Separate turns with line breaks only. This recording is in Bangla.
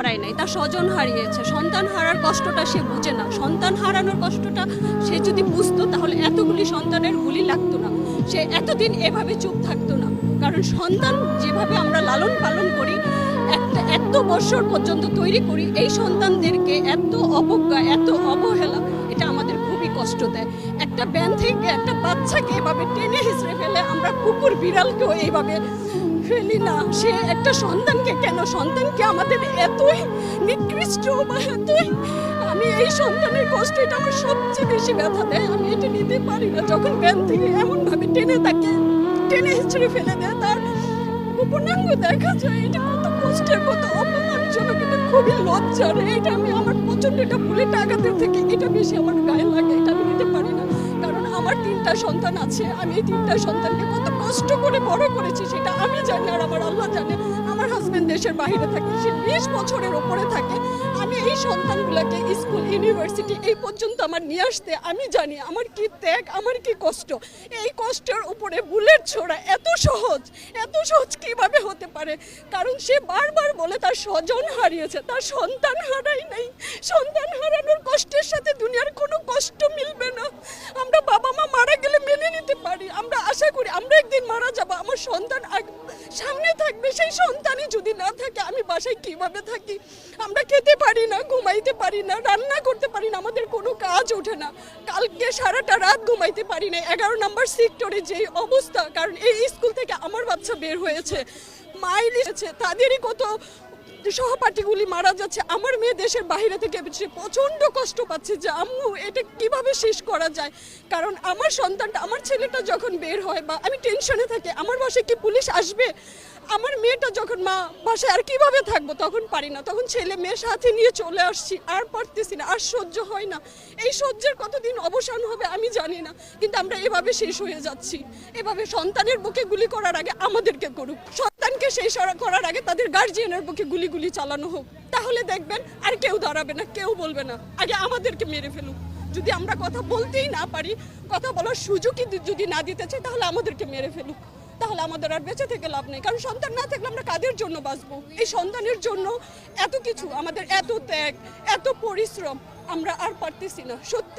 হারায় নাই, তার স্বজন হারিয়েছে। সন্তান হারার কষ্টটা সে বুঝে না। সন্তান হারানোর কষ্টটা সে যদি বুঝতো তাহলে এতগুলি সন্তানের গুলি লাগতো না, সে এতদিন এভাবে চুপ থাকতো না। কারণ সন্তান যেভাবে আমরা লালন পালন করি, একটা এত বছর পর্যন্ত তৈরি করি, এই সন্তানদেরকে এত অবজ্ঞা, এত অবহেলা, এটা আমাদের খুবই কষ্ট দেয়। একটা ব্যান থেকে একটা বাচ্চাকে এভাবে টেনে হিসড়ে ফেলে, আমরা কুকুর বিড়ালকেও এইভাবে ফেলি না। সে একটা সন্তানকে কেন, সন্তানকে আমাদের এতই নিকৃষ্ট বা এতই, আমি এই সন্তানের কষ্ট, এটা আমার সবচেয়ে বেশি ব্যথা দেয়। আমি এটা নিতে পারি না যখন ব্যান থেকে এমনভাবে তাকে টেনে হিচড়ে ফেলে দেয়, তার উপনাঙ্গ দেখা যায়। এটা কত কষ্টের, কত অপমানজনক, এটা খুবই লজ্জার। এটা আমি আমার প্রচন্ড, এটা বুলেট আঘাতের থেকে এটা বেশি আমার গায়ে লাগে। এটা আমি নিতে পারি না, কারণ আমার 3টা সন্তান আছে। আমি এই 3টা সন্তানকে কত কষ্ট করে বড় করেছি সেটা আমি জানি, আর আমার আল্লাহ জানে। আমার হাজবেন্ড দেশের বাইরে থাকে, সে 20 বছরের ওপরে থাকে। আমি এই সন্তানগুলোকে স্কুল, ইউনিভার্সিটি এই পর্যন্ত আমার নিয়ে আসতে, আমি জানি আমার কি ত্যাগ, আমার কি কষ্ট। এই কষ্টের উপরে বুলেট ছোড়া এত সহজ কিভাবে হতে পারে? কারণ সে বারবার বলে তার স্বজন হারিয়েছে, তার সন্তান হারাই নাই। সন্তান হারানোর কষ্টের সাথে দুনিয়ার কোনো কষ্ট মিলবে না। আমরা বাবা মা মারা গেলে মেনে নিতে পারি, আমরা আশা করি আমরা একদিন মারা যাব, আমার সন্তান সামনে থাকবে। সেই সন্তানই যদি না থাকে, আমি বাসায় কিভাবে থাকি? আমরা খেতে পারি না, ঘুমাইতে পারি না, রান্না করতে পারি না, আমাদের কোনো কাজ ওঠে না। কালকে সারাটা রাত ঘুমাইতে পারি না। 11 নম্বর সেক্টরে যে অবস্থা, কারণ এই স্কুল থেকে আমার বাচ্চা বের হয়েছে, মাইল এসেছে, তাদেরই কত সহপাঠীগুলি মারা যাচ্ছে। আমার মেয়ে দেশের বাইরে থেকে সে প্রচণ্ড কষ্ট পাচ্ছে যে আম্মু এটা কিভাবে শেষ করা যায়। কারণ আমার সন্তানটা, আমার ছেলেটা যখন বের হয় বা আমি টেনশনে থাকি, আমার বাসায় কি পুলিশ আসবে? আমার মেয়েটা যখন মা বাসায় আর কিভাবে থাকবো, তখন পারি না, তখন ছেলে মেয়ের সাথে নিয়ে চলে আসছি। আর পারতেছি না, আর সহ্য হয় না। এই সহ্যের কতদিন অবসান হবে আমি জানি না, কিন্তু আমরা এভাবে শেষ হয়ে যাচ্ছি। এভাবে সন্তানের বুকে গুলি করার আগে আমাদেরকে করুক, সন্তানকে শেষ করার আগে তাদের গার্জিয়ানের বুকে গুলি চালানো হোক। তাহলে দেখবেন আর কেউ দাঁড়াবে না, কেউ বলবে না, আগে আমাদেরকে মেরে ফেলুক। যদি আমরা কথা বলতেই না পারি, কথা বলার সুযোগই যদি না দিতে চাই, তাহলে আমাদেরকে মেরে ফেলুক। তাহলে আমাদের আর বেঁচে থেকে লাভ নেই। কারণ সন্তান না থাকলে আমরা কাদের জন্য বাঁচবো? এই সন্তানের জন্য এত কিছু, আমাদের এত ত্যাগ, এত পরিশ্রম, আমরা আর পারতেছি না সত্যি।